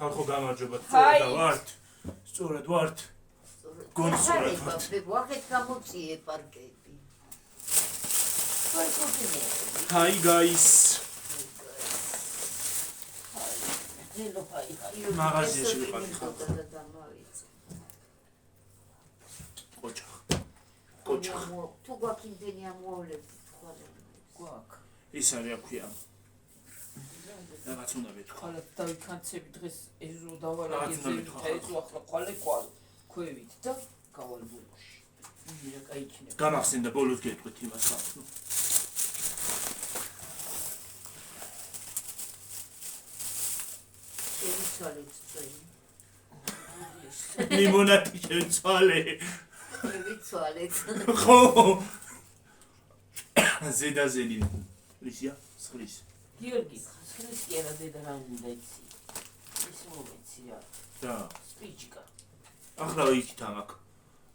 ხალხო გამარჯობა, Hai. სწორად ვართ. გონსწორად ვართ. ვახეთ გამოწიე პარკეტი. Hi guys. მაღაზიაში ვიყავი ხალხო. კოჩა. თუ გვაქვს იმდენი ამოვლები გვაქვს. ის არის აქვია. რაღაც უნდა მეთქვა. ხალე დავიქანცები დღეს ეზო დავალაგე ეზო ახლა ხალე ქვევით და გავალ ბულოში. მინდა кайჩინე. გამახსენდა ბოლოს გეტყვით იმას ხალხო. ლიმონადი შეცვალე. ვიცვალეთ. ხო. ზედაზენი. ლისია, სხლის. გიორგი, სხლის კი არა დედა რა უნდა იცი. ის მომეცია. და სპიჩკა. ახლა იქით ამაკ.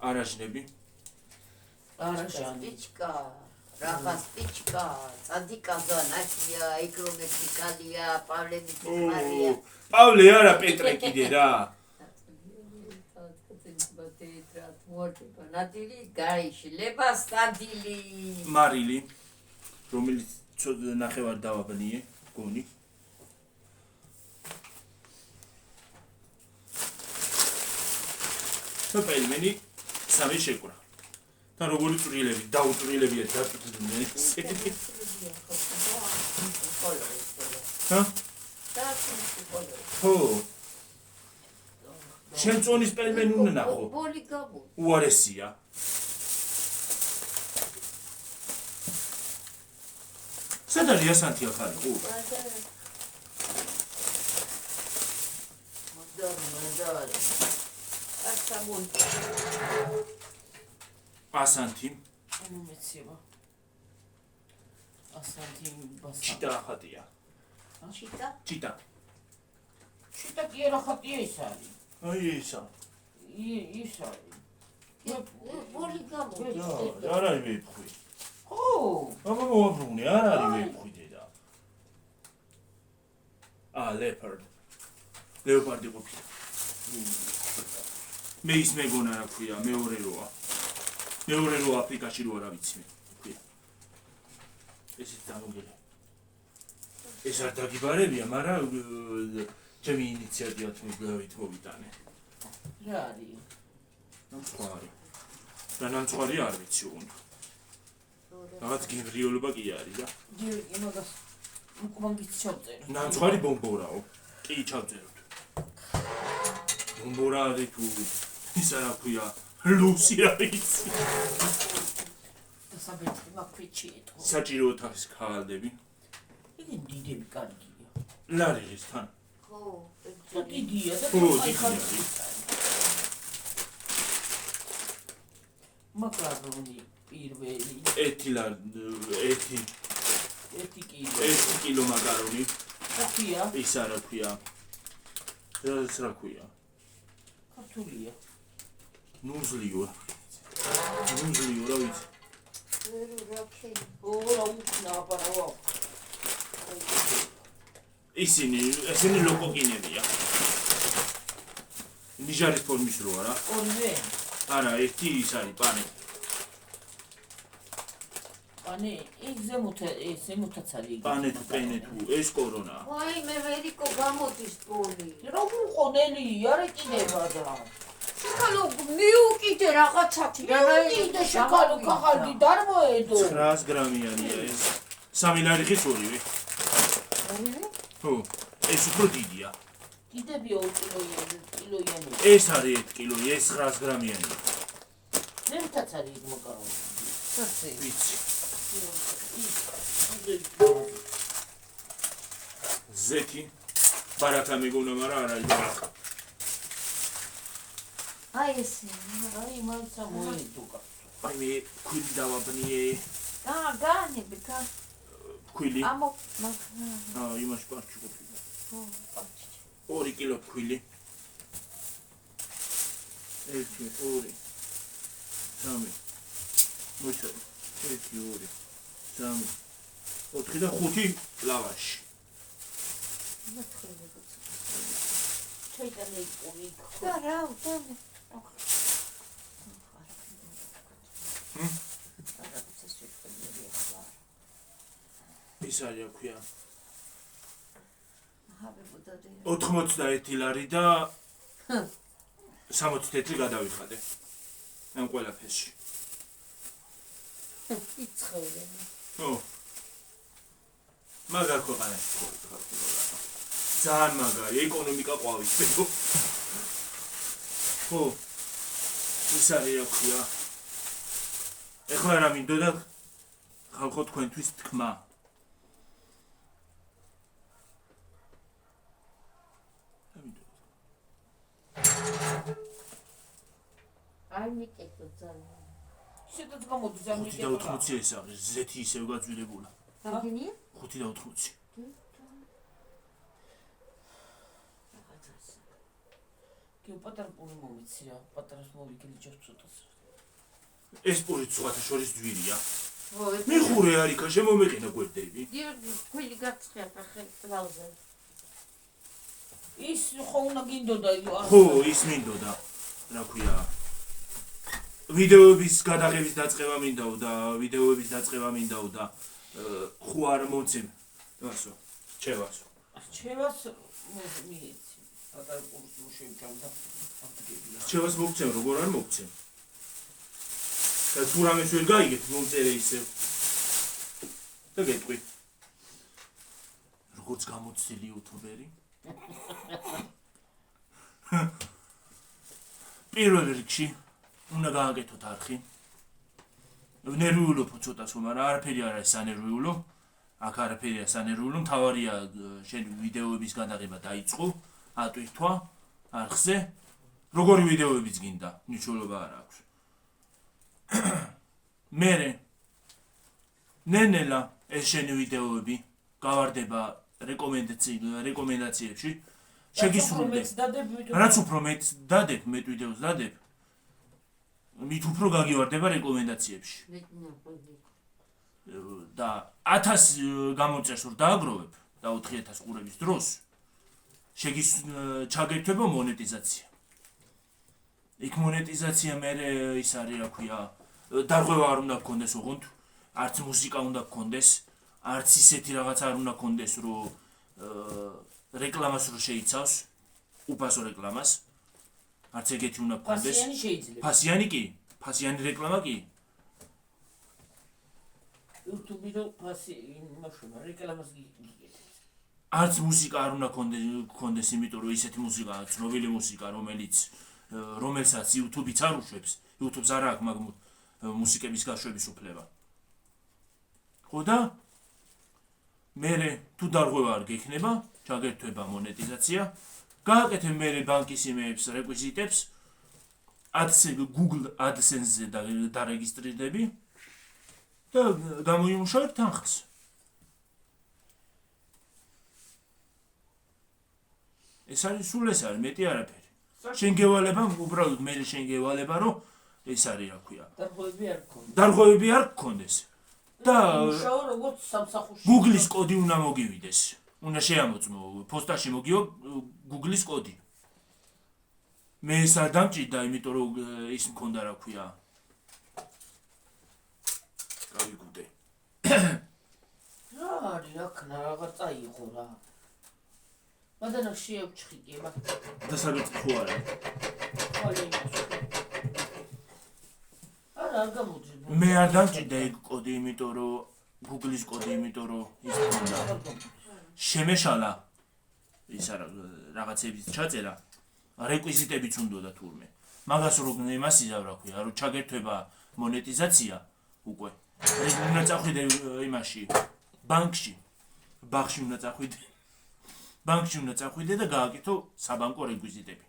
არაჟნები. არაჟანი. სპიჩკა. Rafa Spichka, Sadika Zanakия, Ikrometrikalia, Pavle Maria. Pavle არა პეტრე კიდე რა. ნადილი გაიშლება სტადილი. მარილი, რომელიც ნახევარ დავაბნიე, გონი. სპელმენი სამი შეკვრა. და როგორი წვრილები, დაუწვრილებია დაწვრილდნენ ესეთი. ჰა? ხო. შენ წონის პელმენი უნდა ნახო. ბოლი გამო. უარესია. სად არის ასანთი ახალი ხო? მოდარ. ახლა მონტი. ასანთი მომეცია. ასანთი ბასა. ჩიტა ხატია. ჩიტა? ჩიტა. ჩიტა კი არა ხატია ის არის. აი ისა. ის არის. ბოლი გამო. არ არის ვეფხვი. ხო. აბა მოაბრუნე, არ არის ვეფხვი დედა. leopard. ლეოპარდი ყოფილი. მე ის მეგონა რა ქვია, მეორე როა. მეორე რო აფრიკაში რო არა ვიცი მე. ესეც დამოგელი. ეს არ დაგიბარებია, მაგრამ ჩემი ინიციატივით მოვიტანე. რა არის? ნამცხვარი. და ნამცხვარი არ ვიცი უნდა. რაღაც გენრიოლობა კი არის რა. გიორგი მაგას უკმანგიც ჩავწერე. ნამცხვარი ბომბორაო. კი ჩავწეროთ. ბომბორა არის თუ ის რა ქვია, ლუსი რა ვიცი. და საბერტი მაქვიჩი ეთქო. საჭირო ოთახის ქალდები. იგი დიდები კარგია. ლარილის თან. ხო. და დიდია და დიდია. მაკარონი პირველი. 1 კილო მაკარონი. ხია? ის არა ქვია. რა ქვია? ქართულია. ნუზლიო რა ვიცი. ო, უკნა აპარავა. ესენი ლოკოკინებია. ნიჟარის ფორმის როა რა. ორივე? არა, ერთი ის არის პანე. პანე, იქ ზემოთაც არის. პანე თუ პენე თუ ეს კორონა. აი მე ვერიკო გამოდის ბოლი. რომ უყონელი, არა კიდევა და. შეკალო მიუკიდე რაღაცათი. მიუკიდე შეკალო ქაღალდი დარმოედო. 900 გრამიანია ეს. 3 ლარიხის ორივე. ორივე? ხო, ეს უფრო დიდია. კიდები 2 კილოიანი. ეს არის 1 კილო, ეს 900 გრამიანია. ზემოთაც არის იქ მაკარონი. ასე. ვიცი. ზეთი ბარაკა მეგონა, მაგრამ არ არის ბარაკა. აი ესე. აი მაცა მოედუკა. აი მე ქვილი დავაბნიე. განები გა. ქვილი. ამო იმაში პარჩი ყოფილა. ხო, პარჩი. 2 კილო ქვილი. 1 2 3 მოიცა 1 2 3 4 და 5 ლავაში. ჩაიტანე იკური. და რა უდანე. ის არის აქვია. 81 ლარი და 64 გადავიხადე. ამ ყველაფერში. იცხევდე. ო. მაგარ ქვეყანაში ხარ. ძალიან მაგარი ეკონომიკა ყვავის ბედო. ხო. ის არის აქვია. ეხლა რა მინდოდა ხალხო თქვენთვის თქმა. არ მიკეთო ძალიან. შედაც გამოდი ძალიან 5 და 80 ეს არის ზეთი ისევ გაძვირებულა. რამდენია? 5 და 80. კი პატარა პური მომიცი რა, პატარას მოვიგილი ჯერ ცოტას. ეს პურიც სხვათა შორის ძვირია. ო, მიხურე არიქა შემომეყენა გვერდები. გიორგი, ქვილი გაცხია ხელ ტრაუზერ. ის ხო უნდა გინდოდა ხო, ის მინდოდა. რა ქვია? ვიდეოების გადაღების დაწყება მინდოდა, ვიდეოების დაწყება მინდოდა. ხო არ მომცემ. ასო, ჩევასო. ჩევას მიეცი. პატარა პურს შევჭამდა. ჩევას მოგცემ, როგორ არ მოგცემ. და თუ რამეს ვერ გაიგეთ, მომწერე ისევ. და გეტყვი. როგორც გამოცდილი იუთუბერი. პირველ რიგში უნდა გააკეთოთ არხი. ნერვიულობ ცოტას, მაგრამ არაფერი არ არის სანერვიულო. აქ არაფერია სანერვიულო, მთავარია შენ ვიდეოების გადაღება დაიწყო, ატვირთვა არხზე. როგორი ვიდეოებიც გინდა, მნიშვნელობა არ აქვს. მერე ნენელა ეს შენი ვიდეოები გავარდება რეკომენდაციებში. შეგისრულდე. რაც უფრო მეტს დადებ, მეტ ვიდეოს დადებ, მით უფრო გაგივარდება რეკომენდაციებში. და 1000 გამოწერს რომ დააგროვებ და 4000 ყურების დროს ჩაგერთვება მონეტიზაცია. იქ მონეტიზაცია მერე ის არის რა ქვია, დარღვევა არ უნდა გქონდეს ოღონდ, არც მუსიკა უნდა გქონდეს, არც ისეთი რაღაც არ უნდა გქონდეს, რომ რეკლამას რო შეიცავს, უფასო რეკლამას. არც ეგეთი უნდა გქონდეს. ფასიანი შეიძლება. ფასიანი კი? ფასიანი რეკლამა კი? YouTube-ი რო ფასი იმაშონა რეკლამას გიგეთებს. არც მუსიკა არ უნდა გქონდეს, იმიტომ რომ ისეთი მუსიკაა, ცნობილი მუსიკა, რომელსაც YouTube-იც არ უშვებს. YouTube-ს არ აქვს მაგ მუსიკების გაშვების უფლება. ხო და მერე თუ დარღვევა არ გექნება, ჩაგერთვება მონეტიზაცია, გააკეთებ მერე ბანკის იმეებს, რეკვიზიტებს, Google AdSense-ზე დარეგისტრირდები და გამოიმუშავებ თანხას. ეს არის სულ ეს არის, მეტი არაფერი. შენ გევალება, უბრალოდ მე შენ გევალება, რომ ეს არის რა ქვია. დარღვევები არ გქონდეს. და მუშაო როგორც სამსახურში. Google-ის კოდი უნდა მოგივიდეს. უნდა შეამოწმო, პოსტაში მოგიო Google-ის კოდი. მე ეს არ დამჭირდა, იმიტომ რომ ის მქონდა რა ქვია. გავიგუდე. რა არის რა ქნა რაღაც წაიღო რა. მაგრამ შეევჩხიკება. და სადაც ხო არა. არ გამოდი. მე არ დამჭირდა ეგ კოდი, იმიტომ რომ Google-ის კოდი, იმიტომ რომ ის მქონდა. შემეშალა ის რაღაცების ჩაწერა, რეკვიზიტებიც უნდოდა თურმე. მაგას რო იმას იზავ რა ქვია, რომ ჩაგერთვება მონეტიზაცია უკვე. უნდა წახვიდე იმაში, ბანკში. ბანკში უნდა წახვიდე. ბანკში უნდა წახვიდე და გააკეთო საბანკო რეკვიზიტები.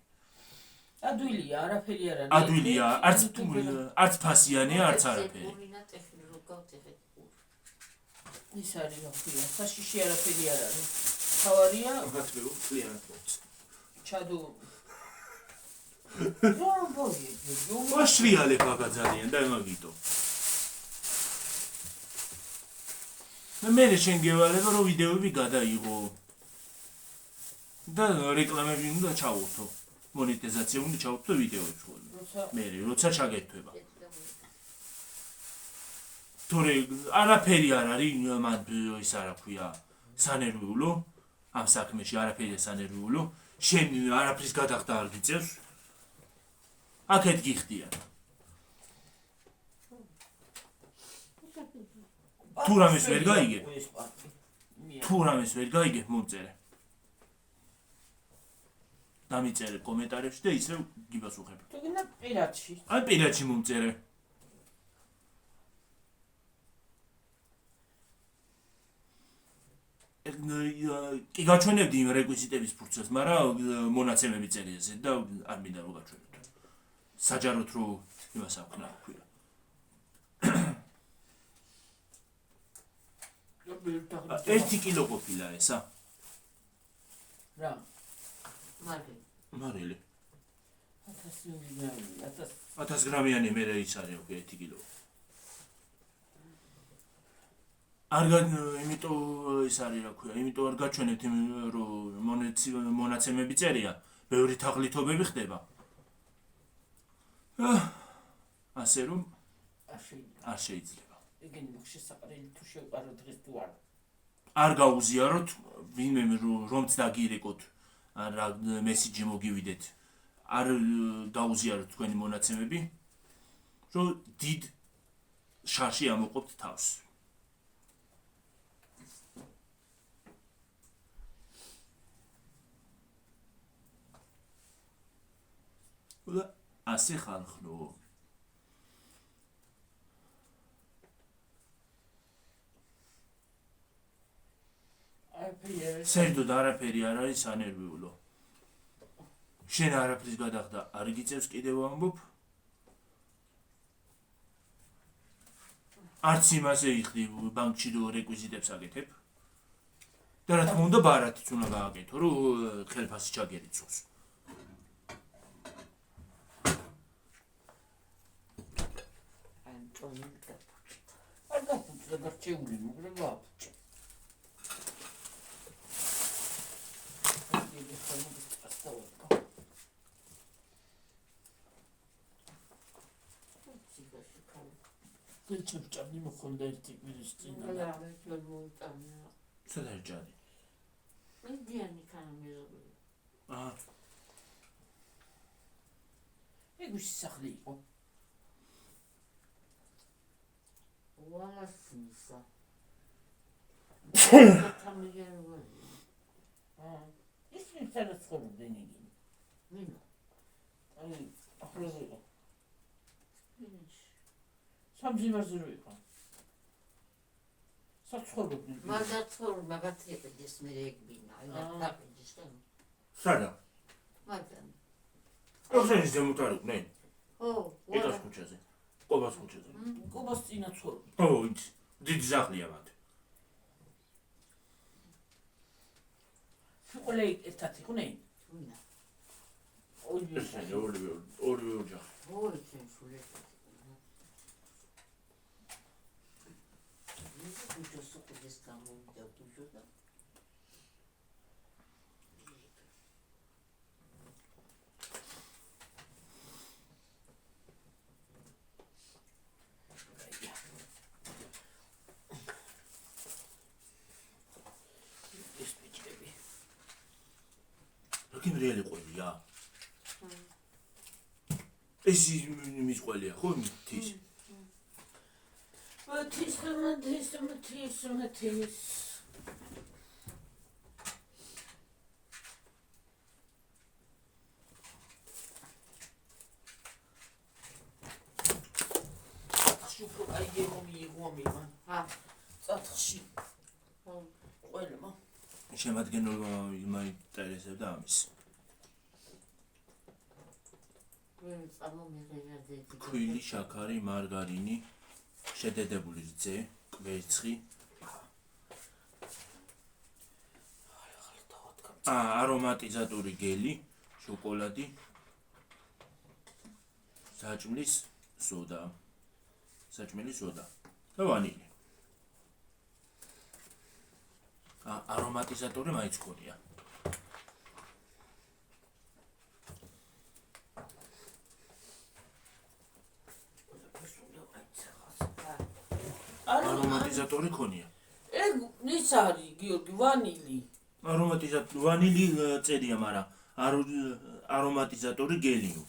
ადვილია, არაფერი არ არის. ადვილია, არც ფასიანია, არც არაფერი. ის არის რა ქვია, საშიში არაფერი არ არის. თავარია, გათბეო, კლიანტ მოც. ჩადო. ვაშრიალებ აგაძალიან და ემაგიტო. მე შენ გევალება რომ ვიდეოები გადაიღო. და რეკლამები უნდა ჩაუვართო. მონეტიზაცია უნდა ჩაუვართო ვიდეოებს ხოლმე. მე როცა ჩაგერთვება. თორე არაფერი არ არის მან ის არა ქვია სანერვიულო ამ საქმეში არაფერია სანერვიულო შენ არაფრის გადახდა არ გიწევს აქეთ გიხდიან თუ რამეს ვერ გაიგებ თუ რამეს ვერ გაიგებ მომწერე დამიწერე კომენტარებში და ისევ გიბასუხებ თუ გინდა პირადში აი პირადში მომწერე კი გაჩვენებდი იმ რეკვიზიტების ფურცელს, მაგრამ მონაცემები წერიაზე და არ მინდა რომ გაჩვენოთ. საჯაროდ რო იმას აქვნა ქვია. ერთი კილო ყოფილა ესა. რა? მარილი. 1000 1000 გრამიანი მე ის არის უკვე 1 კილო. იმიტომ ის არის რა ქვია, იმიტომ არ გაჩვენებთ რომ მონაცემები წერია, ბევრი თაღლითობები ხდება. ასე რომ არ შეიძლება. ეგენი მოხშესაყრელი თუ შევყარო დღეს თუ არა. არ გაუზიაროთ ვინმე რომც დაგირეკოთ, რა მესიჯი მოგივიდეთ. არ გაუზიაროთ თქვენი მონაცემები, რომ დიდ შარში ამოყოფთ თავს. ასე ხალხო საერთოდ არაფერი არ არის სანერვიულო შენ არაფრის გადახდა არ გიწევს კიდევ ამბობ არც იმაზე იხდი ბანკში რო რეკვიზიტებს აკეთებ და რა თქმა უნდა ბარათიც უნდა გააკეთო რომ ხელფასი ჩაგერიცხოს არ გაფუჭდა გარჩეული მაგრამ გაფუჭა ჩებჭანი მოხონდა ერთი კვირის წინ რა ვერ მოიტანა სადაა ჭანი მიდიანი კანამეზობი ეგუში სახლი იყო ვასისა თამიგერვე ის სადაც ხორდნენ იგი მინა აი ახლოზე იყო მინის სამზიმარზე რო იყო საცხოვრობდნენ მაგაცურ მაგაციების მე ეგბინა აი დაფიჯის და სადა მაგან ოღონდ ზემოთარუქნე ო ეკას ქუჩაზე ყობას ქუჩაზე ყობას წინა ცხოვრობ ო დიდი სახლია მათ სულ ერთად იყვნენ მინა ორივე ოჯახი ორი ჩვენშული Mucho suco de esta monta tuyo da. Bakın reali qoydu ya. ეს იმის ყველია ხო მთის მთის შუქო აიგე მომიიღო მან წათხში ყველმა შემადგენლობა იმაინტერესებდა ამის ქვილი, შაქარი, მარგარინი, შედედებული რძე, კვერცხი, არომატიზატორი გელი, შოკოლადი, საჭმლის სოდა და ვანილი. არომატიზატორი მაინც ქონია. არომატიზატორი ქონია. ეგ ის არის გიორგი ვანილი. ვანილი წერია, მაგრამ არომატიზატორი გელიო.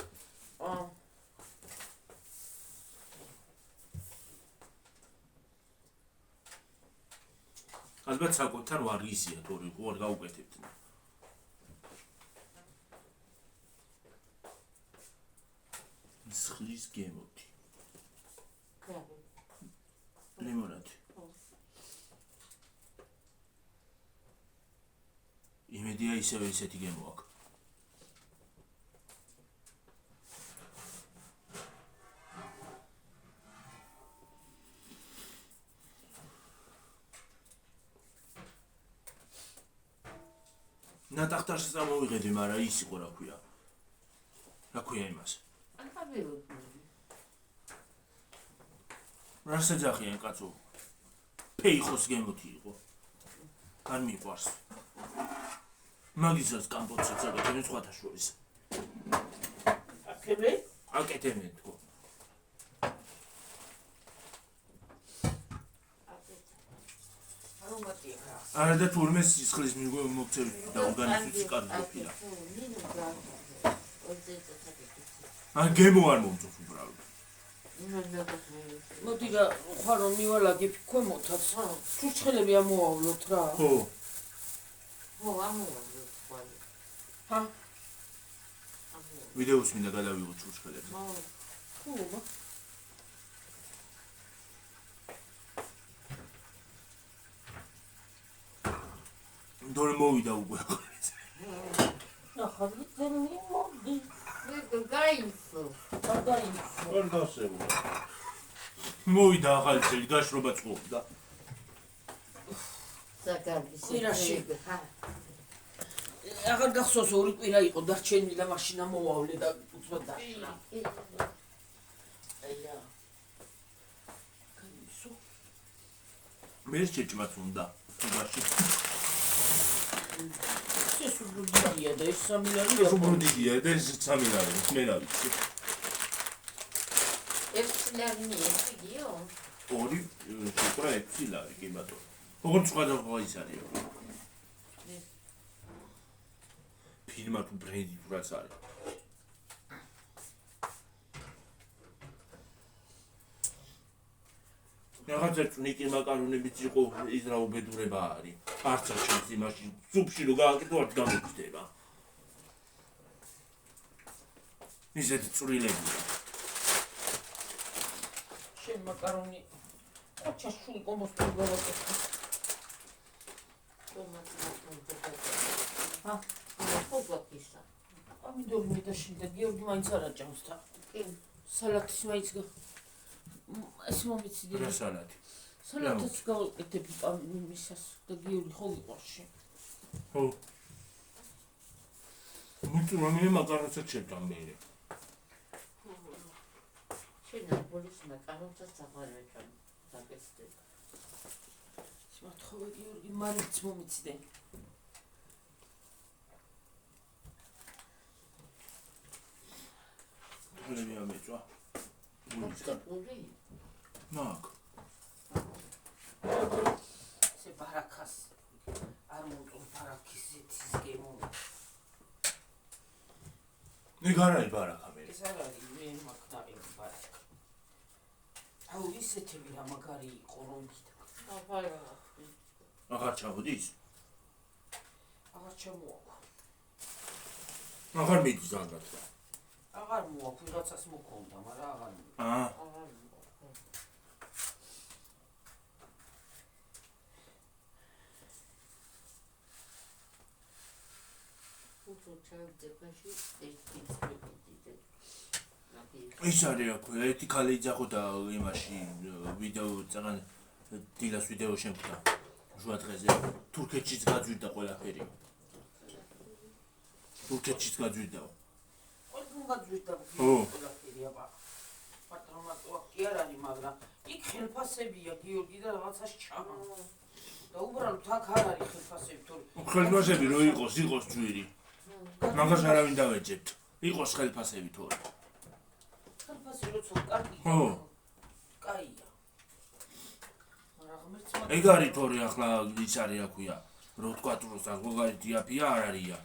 ალბათ საკუთარ ვარგისია, თორე უარ გაუკეთებთ. მსხლის გემოთი. ლიმონადი. იმედია ისევ ისეთი გემო აქვს. ნატახტარს წამოვიღები, მაგრამ ის იყო რა ქვია. რა ქვია იმას? რას ეძახიან კაცო? ფეიხოს გემოთი იყო. არ მიყვარს. მაგისაც კამპოტსაც აკეთებენ სხვათა შორის. აკეთებენ თქო. არა და თურმე სისხლის მოგწევით და ორგანიზმის კარგი ყოფილა. გემო არ მომწონს უბრალოდ. მოდი რა ხარო მივალაგებ ქვემოთაც. ჩურჩხელები ამოვავლოთ რა. ხო, ამოვავლოთ ხვალ. ვიდეოს მინდა გადავიღო ჩურჩხელებზე. ხო, დორ მოვიდა უკვე. ნახა, ვიდეო მოდი. გაიცო. არ გავსებულა. მოვიდა ახალი წელი გაშრობა წყობდა. კვირაში. აღარ გახსოვს ორი კვირა იყო დარჩენილი და მაშინ ამოვავლე და უცბად დაშლა. მე შეჭმაც უნდა. თუბაში. ეს უბრუდია და ეს 3 ლარი. უბრუდია და ეს 3 ლარი. მე რა ვიცი. ეს ლარი მიიღიო. ორი შეკრა 6 ლარი კი ბატონო. როგორ სხვადასხვა ის არის. ფილმა თუ ბრენდი თუ რაც არის. რაღაცა ნიკი მაკარონებიც იყო ის რა უბედურება არის. არც არ ჩანს იმაში სუპში რო გააკეთო არ გამიგდება. ისეთი წვრილებია. შენ მაკარონი ოჩა შული კომოსტი გავაკეთე. ფოგვაკისა. ამიდორი და შენ და გიორგი მაინც არ აჭამს თა. კი. სალათის მაინც ეს მომიციდი. რა სალათი? სალათს გავაკეთებ მისას და გიორგი ხო გიყვარში. ხო. მუჭი მე მაკარონსაც შევჭამბერე. შენ ბოლის მაკარონსაც აღარაჭამ. დაგეცდები. შემთხვევა გიორგი მარიც მომიცდე. ლები ამეჭვა. მოცებული. ნაკ. ସେ ବାରାଖାସ আর মোটর বারাখিসে থিসকে মো ნიგარაი ბარახა მე. ესარარი მე მაგარი ბარაქ აუ ისეთები რა მაგარი იყო რომ აღარ ჩავოდის? აღარ ჩამოაქვს აღარ მიდის ზანგად. აღარ მოაქვს ვიღაცას მოკონდა მაგრამ აღარ ის არის რა ქვია, ერთი ქალი იძახო და იმაში ვიდეო წაღან დილას ვიდეო შემკდა შუა დღეზე. თურქეთშიც გაძვირდა ყველაფერი. თურქეთშიც გაძვირდა. ყველგან გაძვირდა ყველაფერი აბა. პატრონატო კი არ არის, მაგრამ იქ ხელფასებია გიორგი და რაღაცას ჩამა. და უბრალოდ აქ არ არის ხელფასები თორე. ხელფასები რო იყოს ძვირი. მაგას არავინ დავეჯებთ. იყოს ხელფასები თორე. ხელფასი როცა კარგი. ხო. კაია. მაგრამ ღმერთ ეგ არის თორე ახლა ის არის რა ქვია რო თქვა თუ საზღვარი დიაფია არ არია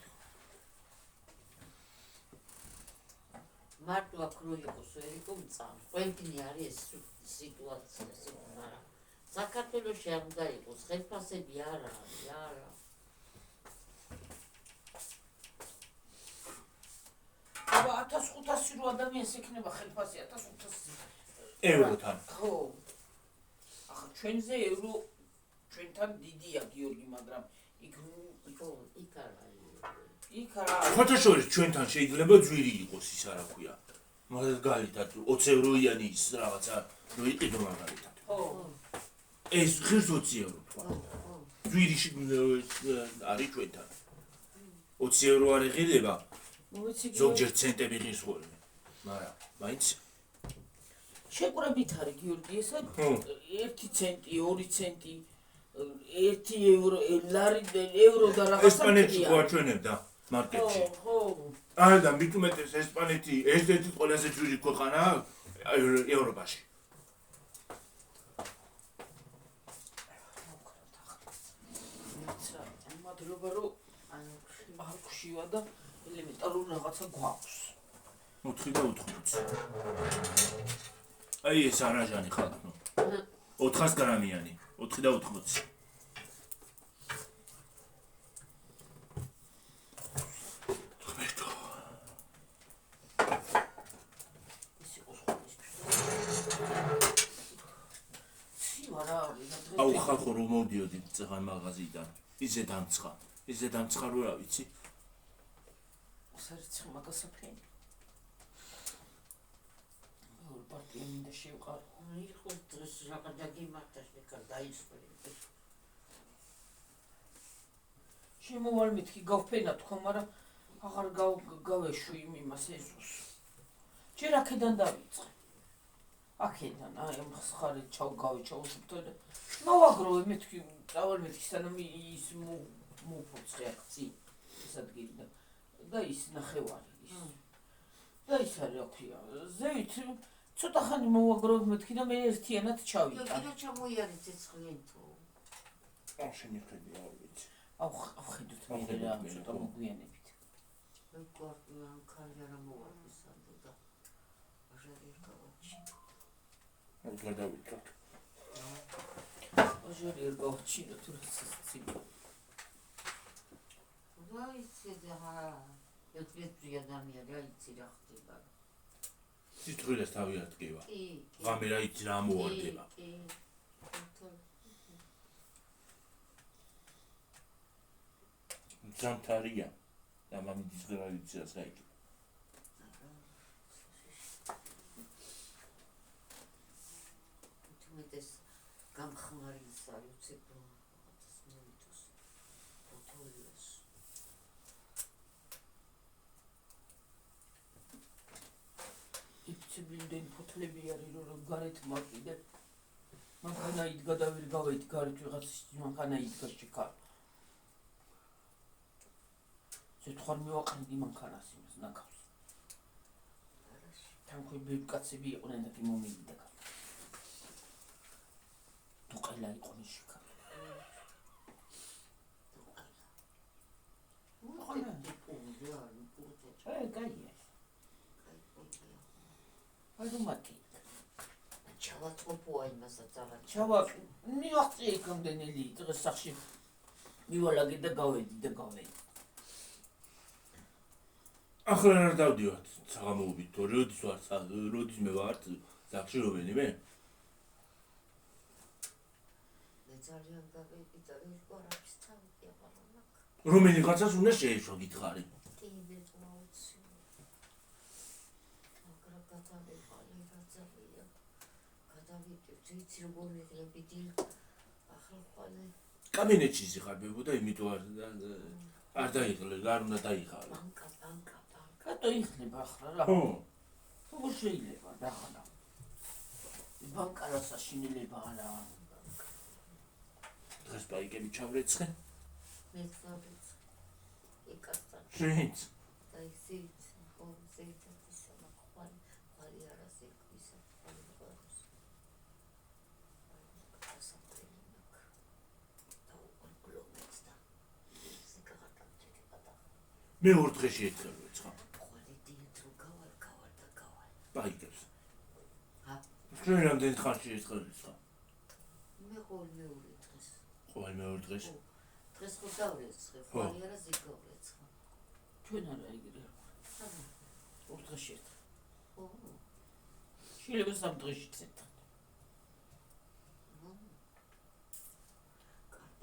მარტო აქ რო იყოს ერიკო მწამ ყველგანი არის ეს სიტუაცია მაგრამ საქართველოში არ უნდა იყოს ხელფასები არა აბა 1500 რო ადამიანს ექნება ხელფასი 1500 ევროთან ხო ახლა ჩვენზე ევრო ჩვენთან დიდია გიორგი მაგრამ იქ არა ხოთაშორის ჩვენთან შეიძლება ძვირი იყოს ის არა ქვია მაგალითად 20 ევროიანი ის რაღაცა რო იყიდო მაგალითად ხო ეს ღირს 20 ევრო თქვა ძვირი არის ჩვენთან 20 ევრო არ იყიდება ზოგჯერ ცენტები ღირს ხოლმე მაგრამ მაინც შეკრებით არის გიორგი ესა 1 ცენტი 2 ცენტი 1 ევრო ლარი ევრო და რაღაცა ესპანეთში გვაჩვენებდა მარკეტში ხო არა და მით უმეტეს ესპანეთი ერთ-ერთი ყველაზე ძვირი ქვეყანაა ევროპაში მადლობა რომ არქშივა და ელემენტარული რაღაცა გვაქვს 4 და 80 აი ეს არაჟანი ხალხო 400 გრამიანი 4 და 80 აუ ხალხო რომ მოდიოდი წაღან მაღაზიიდან ისე დამცხა რო რა ვიცი სარიცხ მაგასაფრენი ორ პარტია მინდა შევყარო იყო დღეს რაღა დაგიმართა შეკარ დაისწრე შემოვალ მეთქი გავფენა თქო მაგრამ აღარ გავეშვი იმას ეზოს ჯერ აქედან დავიწყე აქედან აი ამ ხარი ჩავუშუფთო და მოვაგროვე მეთქი წავალ მეთქი სანამ ის მოფოცხე აქცი ეს ადგილი და ის ნახევარი ის და ის არის რა ქვია ზევით ცოტა ხანი მოვაგროვე მეთქი და მე ერთიანად ჩავიტან კიდე ჩამოიარე ცეცხლიანთო არ შემიხედი არ ვიცი ავხედოთ მე რა ცოტა მოგვიანებით ვიკორტიან კარიერა მოვარდისანდო და აჟარი გავაჩი არ გადავიდოთ აჟარი გავაჩინო თუ ცივი და იცი და ეთვეთი ადამიანი რა იცი რა ხდება სიტყვილეს თავი ატკივა ღამე რა იცი რა მოვარდება ზამთარია და მამიდის გრაიციას გაიგე თუმეტეს გამხმარი საოცებო რაღაცას მოვიდეს ფოტოლიას იფცებილდენ ფოთლები არის რომ გარეთ მაკიდე მანქანა იდგა და ვერ გავეით გარეთ ვიღაც მანქანა იდგა შეკარ ზეთხვარ მივაყრდი მანქანას იმას ნაკავს თანქვე ბევრი კაცები იყვნენ და მომივიდა თუ ყელა იყვნენ შეკარ გაია ალუმაკი ჩავაწყობოა იმასაც არა ჩავა მივახწი ეკამდენელი დღეს სახში მივალაგე და გავედი ახლა არ დავდივართ საღამოობით თორე როდის მე ვარ სახში რომელიმე მე ძალიან გავედი და ვიყო არის თავი აბალანა რომელიღაცას უნდა შეეშვა გითხარი კი მე წმოუცი მაგრამ გადავიყალი რაძავია გადავიდეთ იცი როგორ მიღლები დილ ახლა ყოლე კაბინეტში სიხარბებო და იმიტომ არ დაიღლე არ უნდა დაიღალე ბანკა რატო იხლება ახლა რა როგორ შეიძლება დახანა ბანკა რა საშინელება არა დღეს ბაიკები ჩავრეცხე მე წავიც ეკასთან შენც და ისიც ხო ზეითაც ხალი არასე ისა ხალი ყავს ასაფრენი მე 2 დღეში ერთხელ ვეცხა. ყოველი დიეთ რო გავალ და გავალ. პაიკებს. ჰა? ჩვენ რამდენი ხანში ერთხელ ვეცხა? მე ყოველ მეორე დღეს. ყოველ მეორე დღეში. დღეს ხო დავრეცხე, ხვალ არა ზიგავრეცხა. ჩვენ არა იგივე. 2 დღეში ერთხელ. ო, შეიძლება 3 დღეში ერთხელ.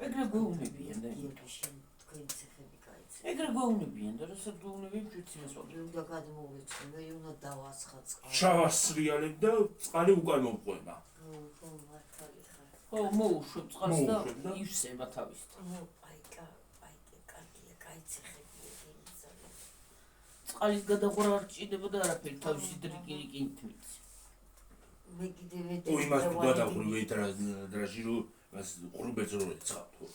ეგრე გვეუბნებიან და თქვენ ციხები გაიცე. ეგრე გვეუბნებიან და რასაც გვეუბნებიან ჩვენც იმას ვაკეთებ. უნდა გადმოვეცე, მე უნდა დავასხა წყალი. ჩავასრიალებ და წყალი უკან მომყვება. ხო, მართალი ხარ. ხო, მოუშვებ წყალს და მოუშვებ და ივსება თავის. პაიკა, კარგია, გაიცეხებია ძალიან. წყალის გადაყურა არ ჭირდება და არაფერი თავისი დრიკინიკინით მიცი. მე კიდევ ო იმას გადაყური დრაჟი რო მას ყრუბელს რო ეცხავ თუ.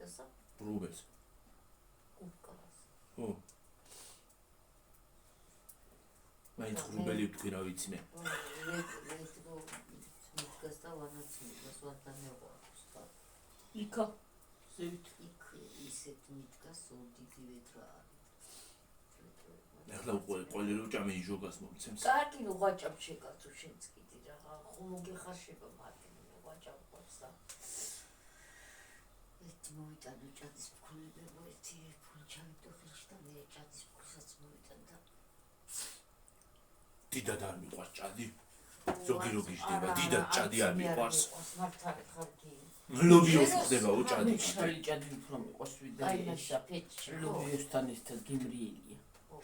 ესა ყრუბელს. უკას. ო. მაინც ყრუბელი ვთქვი რა ვიცი მე. მე თვითონ მითქას და ვანაცმებას ვატანეყავს და იქა ზევით იქ ისეთ მითქას ოდიდი ვეტრა არის. ახლა ყოველი რო ჭამე იჟოგას მომცემს. კარგი უღაჭამ შეკაცო შენც კიდე რა ხომ მოგეხარშება მარტინი უღაჭამს და ერთი მოვიტანო ჭადის ფქვილებო ერთი ფული ჩავიდო ხელში და მე ჭადის ფულსაც მოვიტან და დიდად არ მიყვარს ჭადი. ზოგი რო გიждდება, დიდად ჭადი არ მიყვარს. მართალი ხარ კი. ლობიოს ხდებაო ჭადი. შალი ჭადი უფრო მიყვარს ვიდრე აი ეს ფეთში ლობიოსთან ერთად გიმრიელია.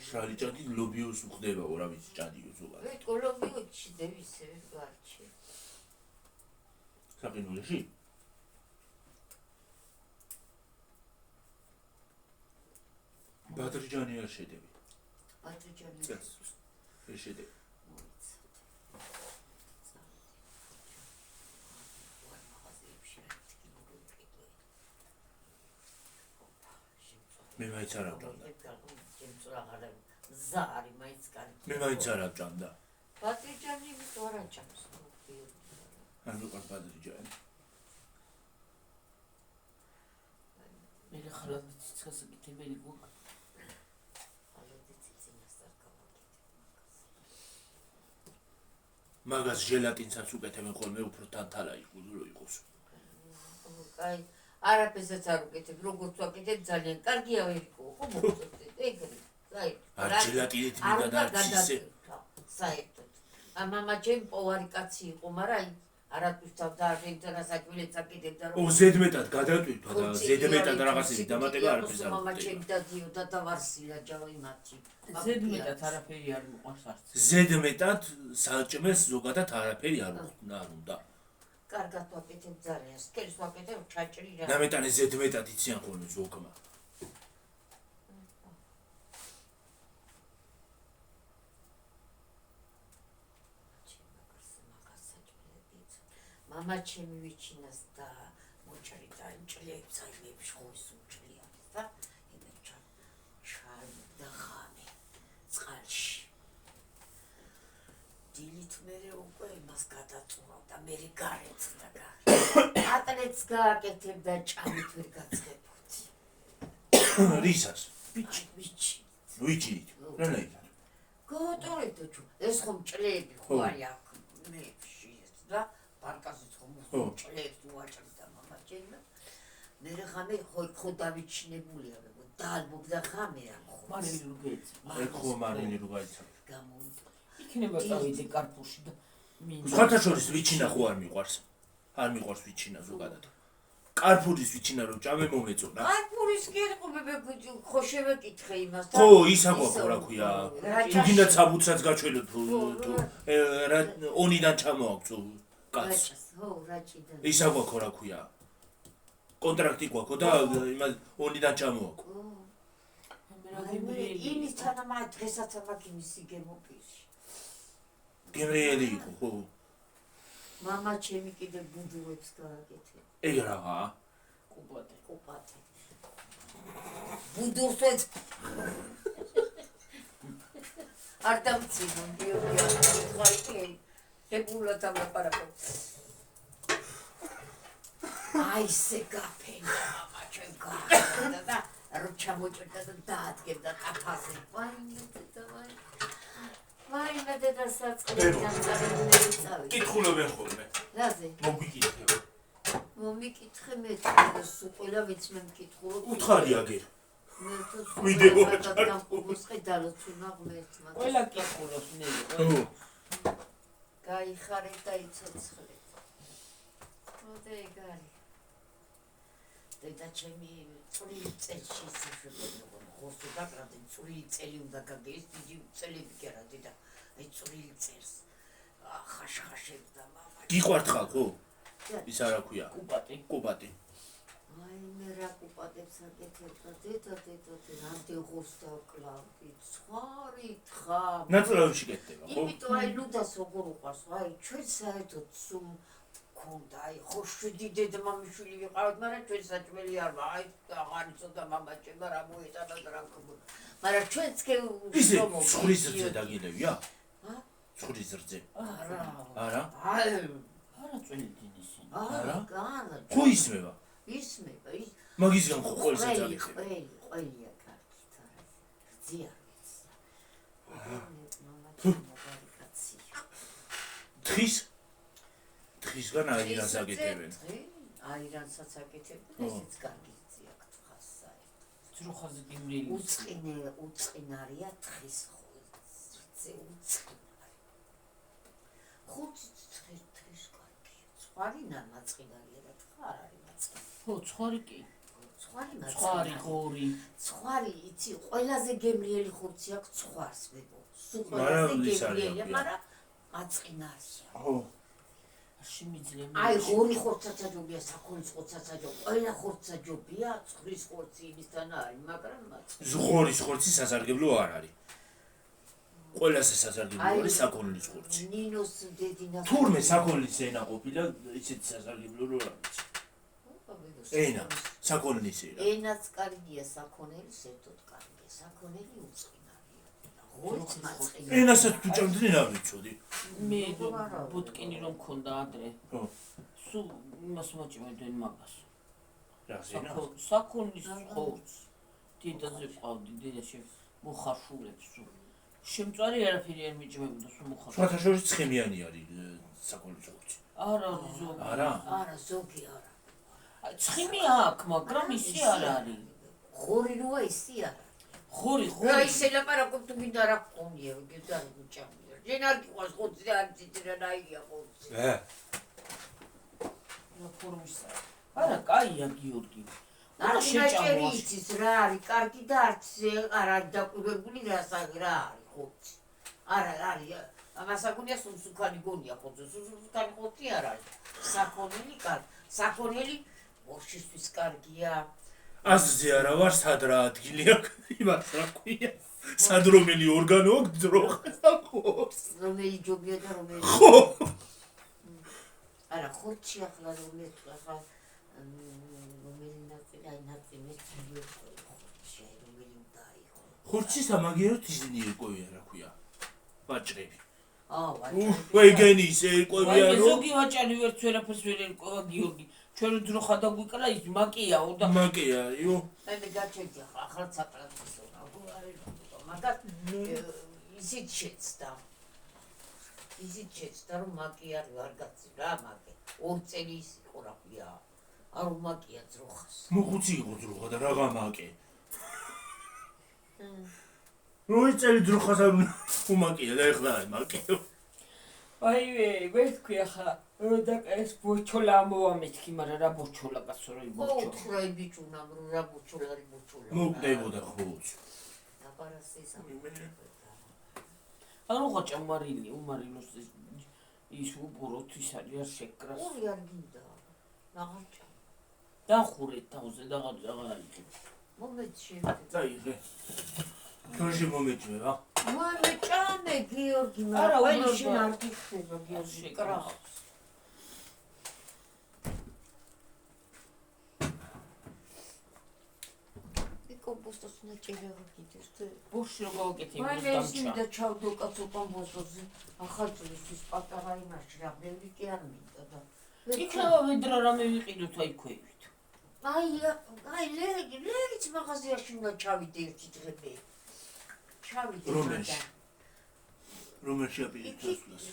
შალი ჭადი ლობიოს ხდებაო რა ვიცი ჭადიო ზოგადად. ვეთ კოლობიოჩი დევისე გარჩი. საყინულში? ბადრიჯანი არ შედები. ბადრიჯანი წელს. ეს შედები. მე მაინც არ ავჭამდა. ზარი მაინც კარგი. მე მაინც არ ავჭამდა. ბადრიჯანი ვარ აჭამს. არ მიყვარს ბადრიჯანი. მე ხალხი ციცქას გიტებელი გუქ. მაგას ჟელატინსაც უკეთებენ ხოლმე უფრო თანთალა იყოს. აი, არაფერსაც არ უკეთებ, როგორც ვაკეთებ ძალიან კარგია ვერიკო, ხო მოგწოდეთ, ეგრე. აი, არ ჟელატინით მინდა და არც ისე. საერთოდ. მამა ჩემი პოვარი კაცი იყო, მაგრამ აი არაფერს დავდარბენდა და საჭმელებს აკეთებდა რომ ო ზედმეტად გადატვირთვა და ზედმეტად რაღაცები დამატება არაფერს არ მამა ხდება. ჩემი დადიოდა და ვარსილა ჯავი მათი. ზედმეტად არაფერი არ მიყვარს არც. ზედმეტად საჭმელს ზოგადად არაფერი არ უნდა. კარგად ვაკეთებ ძალიან, სკერს ვაკეთებ ჩაჭრი რა. დამეტანე ზედმეტად იციან ხოლმე ზოგმა. მამა ჩემი ვიჩინას და მოჭრი და ჭლებს აიმებს ხოის უჭლია და იმეჩა ჩაი და ხამი წყალში დილით მერე უკვე იმას გადაწურავ და მერე გარეთ და ატლეტს გააკეთებ და ჭამით ვერ გაცხებოდი რისას? ვიჩი ვიჩით? რანაირად? გოტორებდა ჩუ ეს ხომ ჭლები ხო არის აქ მეებში ეს და პარკაზით ხომ ჭლებს უაჭრდა მამა ჩემი მერე ხამე ხო დავიჩინებულია დაალბობ და ხამე ამ ხო მარილი რო გეც. ეგ ხო მარილი რო გაიცა. გამოვიდა იქნება წავიდე კარპუში და სხვათა შორის ვიჩინა ხო არ მიყვარს? არ მიყვარს ვიჩინა ზოგადად. კარფურის ვიჩინა რო ჭამე მომეწონა. კარპურის გერყობები ხო შევეკითხე იმას ხო, ისა გვაქვს რა ქვია. თუ გინდა საბუთსაც გაჩვენოთ თუ რა ონიდან ჩამოაქვს კაცს. ხო, რაჭიდან. ისა გვაქვს რა ქვია. კონტრაქტი გვაქვს და იმას ონიდან ჩამოაქვს. იმის თანამა დღესაც ამაკ იმისი გემოპირში. გემრიელი იყო ხო? მამა ჩემი კიდე ბუდუებს გააკეთე. ეგ რაღაცა. კუპატე. ბუდუებს არ დამცინო გიორგი ხალხი ეგულა დამაპარაკო. აი ესე გაფენა მამა ჩემ გააკეთა და რომ ჩამოჭრდა და დაადგებდა ყაფაზე. ვაიმე დედა საწყლიდან წავედი წავედი. კითხულობენ ხოლმე. რაზე? მოგიკითხე. მომიკითხე მე და სულ ყველა ვიც მე მკითხულობ. უთხარი აგერ. მე თუ ვიდეო გამყურსყე დალოცუნა ღმერთმა. ყველა კითხულობს მე. გაიხარე და იცოცხლე. მოდე გარი. დედა ჩემი წვრილი წელში შეშებოდა. ხოსო დაკრატი წვრილი წელი უნდა გაგეს დიდი წელები კი არა დედა. აი წვრილი წელს. ხაშხაშებდა მამა. გიყვართ ხალხო? ის არა ქვია. კუპატი. აი მე რა კუპატებს აკეთებდა დედა რამდენ ხოს დავკლავდი ცხარი თხა ნაწლავში კეთდება ხო? იმიტომ აი ლუდას როგორ უყვარს აი ჩვენ საერთოდ სულ გქონდა აი ხო შვიდი დედმამიშვილი ვიყავით მაგრამ ჩვენ საჭმელი არ ვარ აი აღარ იცოდა მამაჭება რა მოეტანა და რა მქონდა მაგრამ ჩვენც კი ისე ცხრის რძე დაგინებია? ჰა? ცხრის რძე. არა არა წვლიდნენ ისინი. არა ხო ისმება? ისმება ის მაგისგან ხო ყველს ეძახი. ყველია კარგი თორე ძია თხისგან აირანს აკეთებენ. აირანსაც აკეთებენ ესეც კარგი ძია თხას საერთოდ. ძროხაზე გიმრიელი. უწყინარია თხის ზე უწყინარი. ხუთი თხის კარგი. ცხარინა მაწყინარია და თხა არ არის მაწყინარი. ხო, ცხარი კი. ცხარი ღორი. ცხარი იცი ყველაზე გემრიელი ხურცი აქვს ცხარს ვებო. სულ ყველაზე გემრიელია, მაგრამ მაწყინარია. ხო. შემიძლია. აი ღორი ხორცაცაჯობია, საქონლის ხორცაცაჯობია, ყველა ხორცაცაჯობია, ცხრის ხორცი იმისთან არის, მაგრამ მაწყინარი. ზღორის ხორცი სასარგებლო არ არის. ყველაზე სასარგებლო არის საქონლის ხორცი. ნინოს დედინა. თურმე საქონლის ენა ყოფილა, ისეთი სასარგებლო რო არ ვიცი. ენა, საქონლის ენა. ენაც კარგია, საქონელი ერთოდ კარგია, საქონელი უწყინარია. ღორცი მაწყინარი. ენასაც თუ ჭამდნენ არ ვიცოდი. მე ბუტკინი რომ მქონდა ადრე. ხო. სულ იმას მოჭმევდნენ მაგას. რა ზენა? საქონლის ხორცს. დედაზე ყავდი, დედაში მოხარშულებს სულ. შემწვარი არაფერი არ მიჭმებოდა, სულ მოხარშულებს. სხვათა შორის ცხიმიანი არის საქონლის ხორცი. არა, ზოგი. არა, ზოგი არა. ცხიმი აქვს, მაგრამ ისი არ არის. ხორი როა ისი არა. ხორი. რა ისე ლაპარაკობ თუ მინდა რა გქონია, გეძარი გუჭამია. ჯენ არ გიყვას ხორცი და არ იცით რა ნაირია ხორცი. რა ფორმისა. არა, კაია გიორგი. არა შეჭერი იცის რა არის, კარგი და არც არ არის დაკვირვებული რა არის ხორცი. არა, არის. ამასაგუნია სულსუქანი გონია ხორცი, სულსუქანი ხორცი არ არის. საქონელი კარგი. საქონელი ორშისთვის კარგია. აზზე არა ვარ, სად რა ადგილი აქვს, იმას რა ქვია. სად რომელი ორგანო აქვს ძროხას და ხორცს. რომელი ჯობია და რომელი. ხო. არა, ხორცი ახლა რომელი ნაწილი, აი ნაწილი ხორცი, რომელი უნდა იყო. ხორცი სამაგიეროდ ისინი ერკვევიან, რა ქვია. ვაჭრები. ვაჭრები. ისე ერკვევიან, რომ ზოგი ვაჭარი ვერც ვერაფერს ვერ ერკვევა გიორგი. ჩვენ ძროხა დაგვიკრა ის მაკიაო და მაკია არისო. მე გაჩერდი ახლა სატრანსპორტო მაგას ისიც შეცდა რომ მაკი არ გაცი რა მაკი 2 წელი ის იყო რა ქვია არ უმაკია ძროხას მოხუცი იყო ძროხა და რაღა მაკე როი წელი ძროხას არ უმაკია და ეხლა არის მაკე აივე ვეთქვი ახლა და ეს ბოჩოლა მოვამეთქი მაგრამ რა ბოჩოლა კაცო რა ბოჩოლა ხო რა ბიჭუნა რა ბოჩოლა არის ბოჩოლა მოკდებოდა ხოც დაპარასის ანუ ხოჭა მარილი უმარილოს ის უბრალოდ ის არის შეკრას ორი არ გინდა ნაღარჭა დახურეთ თავზე და აღარ იქით მომეჩი წაიღე თორში მომეჩვევა მომეჭამე გიორგი არა ყველში არ გიხდება გიორგი კრავს კომპოსტოს ნაჭერევა გიდეს და ბურში რო გავაკეთე იმას დამჭა ჩავდო კაცო კომპოსტოზე ახალწლისთვის პატარა იმაში რა ბევრი კი არ მინდა და იქნება ვიდრე რამე ვიყიდოთ აი ქვევით აი ლეგიც მაღაზიაში უნდა ჩავიდე ერთი დღე. ჩავიდე. რომელში აპირებს?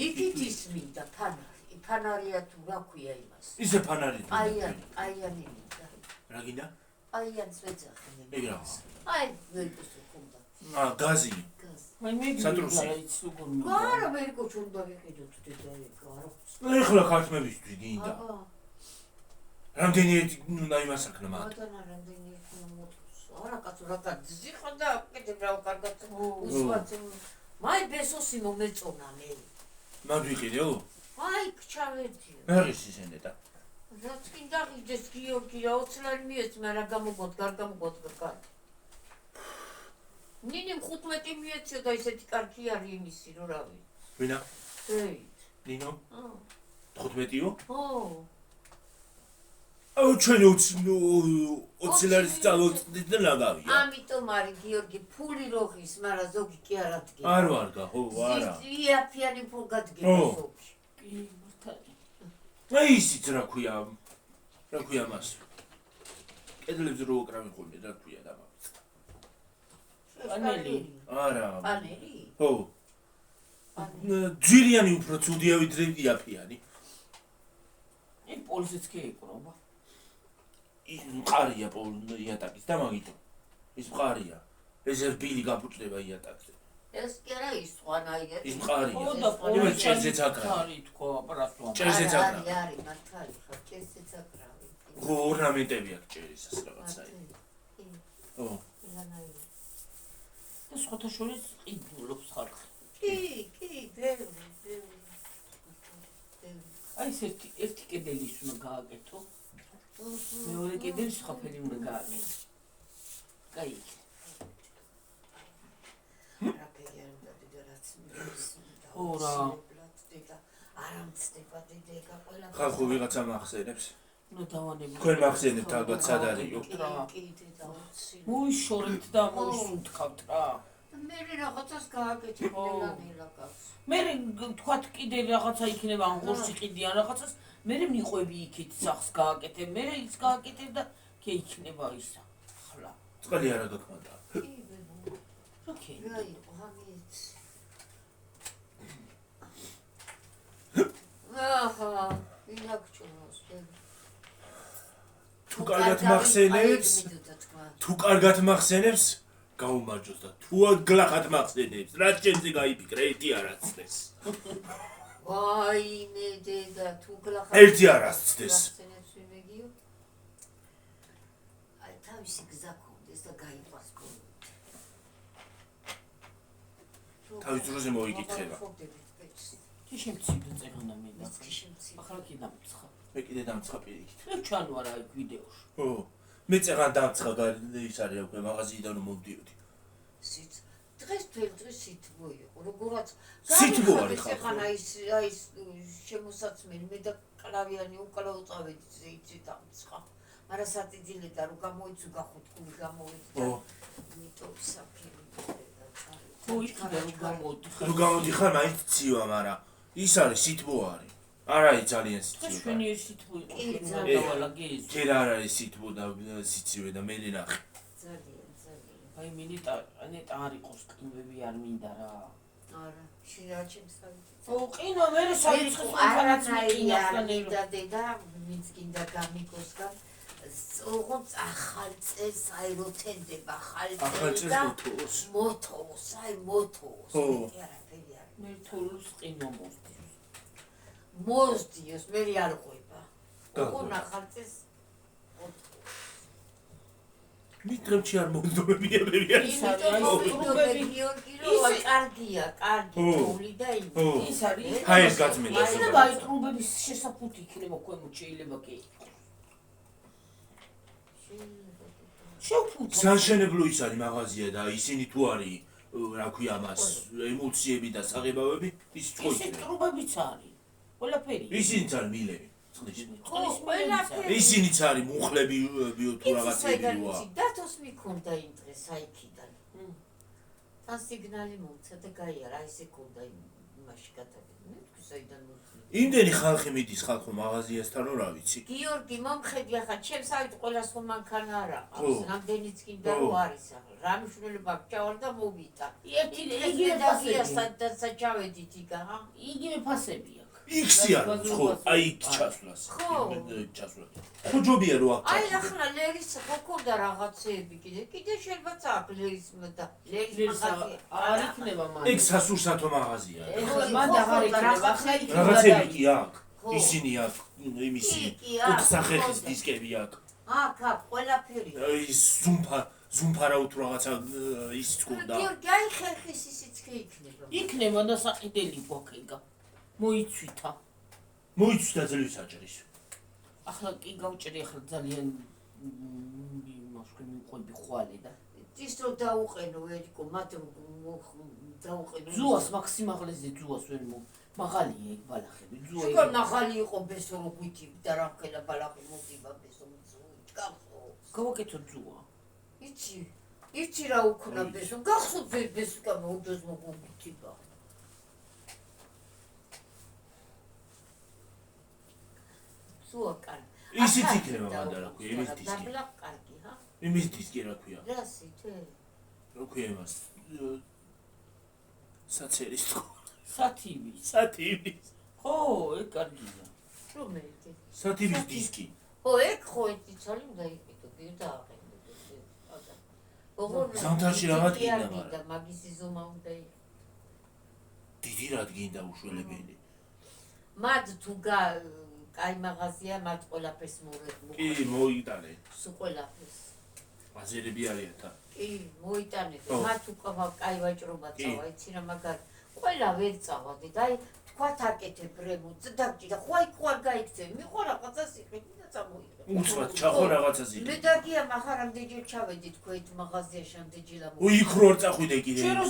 იქით ისმინდა ფანარი. ფანარია თუ რა ქვია იმას. ისე ფანარი. აიანი მინდა. რა გინდა? აიანს ვეძახნე. ეგ რა? აი ვერკოს უნდა. გაზი. აი მე გიძარიც როგორ გარა ვერკოს უნდა ვიყიდოთ დედა გარა. ეხლა ქართმებისთვის გინდა. რამდენი უნდა იმასაკნა მაგ? რამდენი არა კაცო რა გაძი ხო და კიდევ რა კარგად უსვათ. მაი ბესოსი მომეწონა მე. მაგ ვიყიდეო? აი ჩავედიო. არის ისენედა. რა წინდა ღიდეს გიორგი რა 20 ლარი მიეცმა რა გამოგოთ გარ. ნინი 15 მიეცია და ისეთი კარგი არის იმისი რო რავი. ვინა? დეივიდ. ნინო? 15-იო? ო. აუ ჩვენ 20 ლარის წავოწდით და ლაგავია. ამიტომ არის გიორგი ფული როღის, მაგრამ ზოგი კი არ ადგება. არ ვარგა, ხო, არა. იაფიანი ფულ გადგება ზოგი. კი მართალი. აი ისიც რა ქვია მას. კედლებზე რო უკრავენ ხოლმე რა ქვია და მაგ. პანელი. არა. პანელი? ხო. ძვირიანი უფრო ცუდია ვიდრე იაფიანი. აი პოლზეც კი ეკრობა. ის მყარია იატაკის და მაგითო. ის მყარია. ეს რბილი გაფუჭდება იატაკზე. ეს კი არა ის ხვანაიერი. ის მყარია. ხო და იმას ჭერზეც აკრავი. არის თქო, აპარატო. ჭერზეც აკრავი. არის მართალი ხო, ჭერზეც აკრავი. ხო, ორნამენტები აქვს ჭერისას რაღაცა. ხო. ლანაიერი. და სხვათა შორის ყიდულობს ხალხი. კი, ბევრი. აი ეს ერთი კედელი ის უნდა გააკეთო. მეორე კედელი სხვაფერი უნდა გააკეთო. კაი. ora არამცდება დედა ყველა ხალხო ვიღაცა მახსენებს ნუ დავანებო თქვენ მახსენებთ ალბათ სად არისო კი დედა უცი მოიშორეთ და მოისუნთქავთ რა მე რაღაცას გააკეთებ ნელა კაცს მე თქვათ კიდე რაღაცა იქნება ანგორში ყიდიან რაღაცას მე მიყვები იქით სახს გააკეთებ მე ის გააკეთებ და კი იქნება ისა ხლა წყალი არა გაკმანდა კი ბებო ოკეი რა იყო ამით აჰა ვინაგჭუროს თუ კარგად მახსენებს გაუმარჯოს და თუ გლახად მახსენებს რა ჩემზე გაიფიქრე ერთი არაცდეს ვაიმე დედა თუ გლახად ერთი არაცდეს აი თავისი გზა ქონდეს და გაიყვას გონით თავის დროზე მოიკითხება კი შემცირდა წეგანა მე და ახლა კი დამცხა მე კიდე დამცხა პირიქით მე ჩანო არა იქ ვიდეოში ო მე წეგან დამცხა ის არის უკვე მაღაზიიდან მომდიოდი დღეს დღეს სითბო იყო როგორაც სითბო არის ხა ის შემოსაცმელი მე და კლავიანი უკალა უწავედი იცი დამცხა მაგრამ სატიძილე და რო გამოიწუ გახუთკული გამოვედი და იმიტომ საფირი ხო იქიდან რო გამოდიხარ მაინც ცივა მაგრამ ის არის სითბო არის არ არის ძალიან სიცივე. ჩვენი ეს სითბო იყო. ჯერ არ არის სითბო და სიცივე და მე ნახე. ძალიან. აი ნეტა არ იყოს ყინვები არ მინდა რა. არა, შეაჩემს საერთოდ. ო ყინვა მე საერთოდ არაც მიყინა და ვინც კიდე გამიგოსგან ოღონდ ახალ წელს აიროთენდება ახალ წელს მოთოს აი მოთოს მე თულს ყინვა მოსდიოს მე არ ყვება ოღონდ ახალ წელს მიტრემში არ მომდობებია მე ის კარგია კარგი თული და ის არის აი ეს გაწმენდა იქნება აი ტრუბების შესაფუთი იქნება ქვემოთ შეიძლება კი საშენებლო ის არის მაღაზია და ისინი თუ არის რა ქვია მას ემოციები და საღებავები ის ხო ისე ტრუბებიც არის ყველაფერი ისინიც არის მილები ყველაფერი ისინიც არის მუხლები თუ რაღაცებია დათოს მიქონდა იმ დღეს აიქიდან თან სიგნალი მომცა და გაიარა ისე ქონდა იმაში გადაგედი. მე საიდან მოვწვი. იმდენი ხალხი მიდის ხალხო მაღაზიასთან რა ვიცი. გიორგი მომხედი ახლა ჩემს ავით ყველას ხომ მანქანა არ ხო. აყავს. რამდენიც კიდე რო არის ახლა. რა მნიშვნელობა გჭავარ და მოვიდა. იგივე დაგია ფასები. საჭავედით იქა, ჰა? იგივე ფასები აქვს. იქსი არის ხო აი იქ ჩასვლას. ხო. ჩასვლას. ხო ჯობია რო აქ. აი ახლა ლერის ხო ქონდა რაღაცეები კიდე შეიძლება წაქვს ლერის და ლერის მაღაზია. არ იქნება მან. ეგ სასურსათო მაღაზია. ეხლა მან აღარ იქნება, ახლა იქ რაღაცები კი აქ. ხო. ისინი აქ იმისი კი, აქ, კუთხსახეთის ხო. დისკები აქ. აქ ყველაფერი. ის ზუმფარავთ რაღაცა ის თქონდა. გიორგი აი ხერხის ისიც კი იქნება. იქნება და საყიდელი გვაქეგა. მოიცვითა. მოიცვდა ძლივს აჭრის. ახლა კი გავჭერი ახლა ძალიან იმასკენ მიყვები ხვალე და ის რო დაუყენო ერიკო მათ დაუყენო. ზუას მაქსიმალზე ზუას ვერ მაღალია ეგ ბალახები. ზუა შეგარ ნახალი იყო ბესო რო გვითი და რა ხელა ბალახი მოდივა ბესო მწკახო. გავაკეთო ზუა. იცი რა უქნა ბესო გახსოვს ბესო გამოდოს მოგვითივა. ზუა კარგი. ისიც იქნება მანდა რა ქვია იმის დისკი. დაბლა კარგი, ჰა? იმის დისკი რა ქვია. რასითე? რა ქვია იმას? საცერის თქო. სათივის. სათივის. ხო, ეგ კარგია. რომელი? სათივის დისკი. ხო, ეგ ხო იცი უნდა იყიდო, დააყენო. ზამთარში რაღაც კიდე მაგრამ. და მაგის ზომა უნდა იყიდო. დიდი რადგინდა უშველებელი. მათ თუ კაი მაღაზია, მათ ყველაფერს მოუღებენ. კი, მოიტანე. სულ ყველაფერს. აზერები არიან თა. კი, მოიტანეთ. მათ უკვე კაი ვაჭრობა წავა, იცი რა მაგარ. ყველა ვერ წავადეთ. აი, თქვათ აკეთებ რემონტს და დაგჭირდა. ხო აი ხო არ გაიქცე. მიყო რაღაცას იყიდი და წამოიღე. უცბად ჩახო რაღაცას მე იღე. დაგია מחר ამდენჯერ ჩავედი თქვით მაღაზიაში ამდენჯერ ამო. უ იქ რო არ წახვიდე კიდე. შენ რო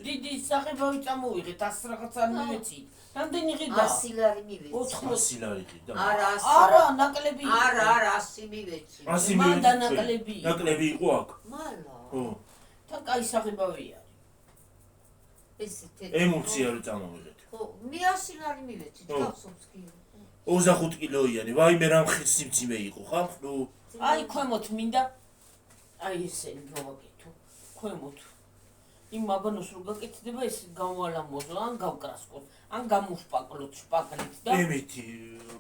დიდი სახებავი წამოვიღეთ 100 რაღაც არ მივეცი. რამდენი ღიდა? 100 ლარი მივეცი. 100 ლარი ყიდა. არა, არა, ნაკლები. არა, 100 მივეცი. 100 მან და მივეცი. ნაკლები. ნაკლები იყო აქ. მალა. ხო. თან კაი სახებავი არის. ესე თეთრი. ემოცია რო წამოვიღეთ. ხო, მე 100 ლარი მივეცი, გახსოვს კი. 25 კილოიანი. ვაიმე რა მხსიმციმე იყო ხალხ, ნუ აი ქვემოთ მინდა აი ესენი გავაკეთო. ქვემოთ. იმ მაგანოს რო გაკეთდება ეს გამვალამოზო, ან გავკრასკოთ, ან გამოვშპაკლოთ შპაგლით და ემეთი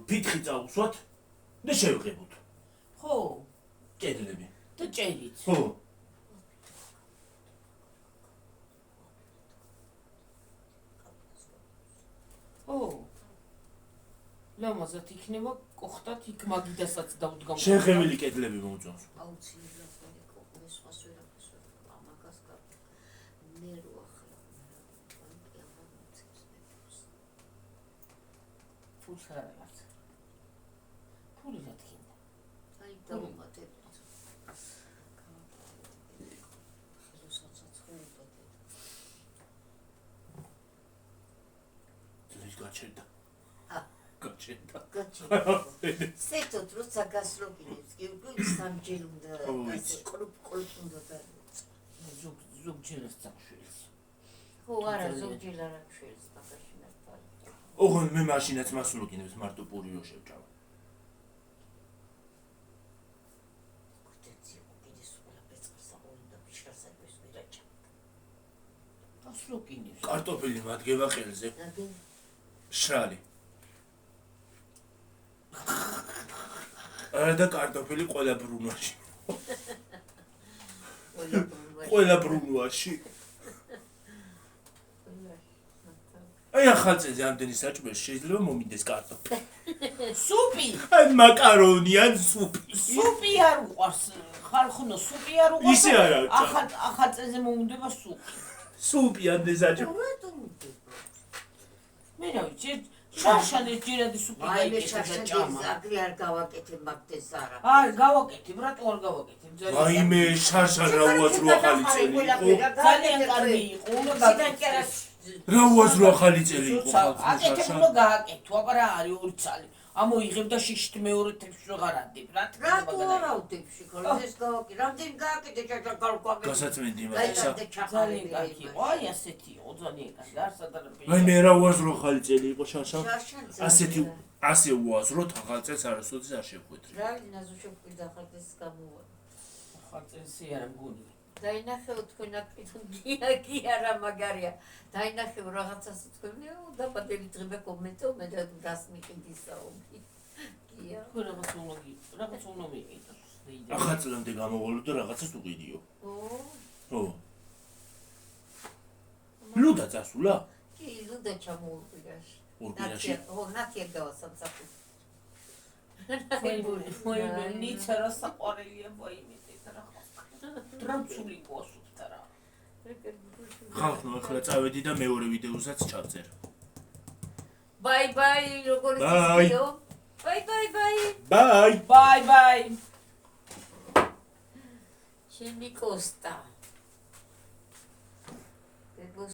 ფითხი წაუსვათ და შევღებოთ. ხო, კედლები. და ჭერით. ხო. ხო. ლამაზად იქნება, კოხტათ იქ მაგიდასაც დაუდგამო. შეხევილი კედლები მოუწონს. აუცილებლად იყო ეს სხვას ვერაფერს ამაგას გაკეთე. მე რო ახლა ფულს არ არის. ფული რა თქინდა. აი დავუმატებ. ძლივს გაჩერდა. გაჩერდა. სეთოთ როცა გასროგინებს კი უკვე სამჯერ უნდა ასე ყოლ უნდა და ზოგჯერაც წავშველს. ხო არა ზოგჯერ არ აღშველს მაგაში ნახტარი. ოღონ მე მაშინაც მასულოგინებს მარტო პური რო შევჭამა. კუტეცი კიდე სულ ბეწყს აღონდა ფიშკასაკეს ვერაჭა. გასროგინებს. კარტოფილი მადგება ყელზე. შრალი. არა და კარტოფილი ყველა ბრუნვაში. ყველა ბრუნვაში. აი ახალწელზე ამდენი საჭმელი შეიძლება მომინდეს კარტოფილი. სუპი. აი მაკარონი ან სუპი. სუპი არ უყვარს. ხალხნო სუპი არ უყვარს. ისე არა. ახალწელზე მოუნდება სუპი. სუპი ამდენ საჭმელი. მე რა ვიცი, შარშან ერთჯერადი სუპი აი მე გაიგეთა და შარშან ჭამა. ზაგრი არ გავაკეთებ მაგდეს არა. აი, გავაკეთებ, რატო არ გავაკეთებ? ვაიმე შარშან რა უაზრო ახალი წელი იყო. ძალიან კარგი იყო, უნდა გაგაკეთოს. რა უაზრო ახალი წელი იყო ხალხო აკეთებ შარშან. უნდა გააკეთო, აბა რა არის 2 წელი. ამოიღებდა შიშით მეორე თებში ვეღარ ადებ რა თქმა რატო არა უდებში ხოლმე ეს გავაკი რამდენი გააკეთე ჩაჩაკალკვაბი გასაწმენდი იმასა ძალიან კარგი იყო აი ასეთი იყო ძალიან კარგი არ სადარბე მე მე რა უაზრო ხალი წელი იყო შანშან ასეთი ასე უაზრო თაღალწელს არასოდეს არ შეხვედრი რა ნაზუშო ყიდა ხალხის გამოვა ხალხი არა მგონია დაინახეო თქვენ აკეთებდი არა მაგარია დაინახეო რაღაცას თქვენიო დაბადებით დღე კომენტო მე და გას მიყიდისაო გია რაღაც უნდა მიყიდო ახლა წლამდე გამოვალო და რაღაცას უყიდიო ო ლუდა წასულა კი ლუდა ჩამოუყიდაშ ორბირაში ნათია გავასამსახურე ვაიმე ნიცა რა საყვარელია ვაიმე რა ტრანსული გოსუფთა რა ხალხო ახლა წავედი და მეორე ვიდეოსაც ჩავწერ ბაი ბაი როგორ ის ვიდეო ბაი ბაი ბაი ბაი ბაი ბაი ჩემი კოსტა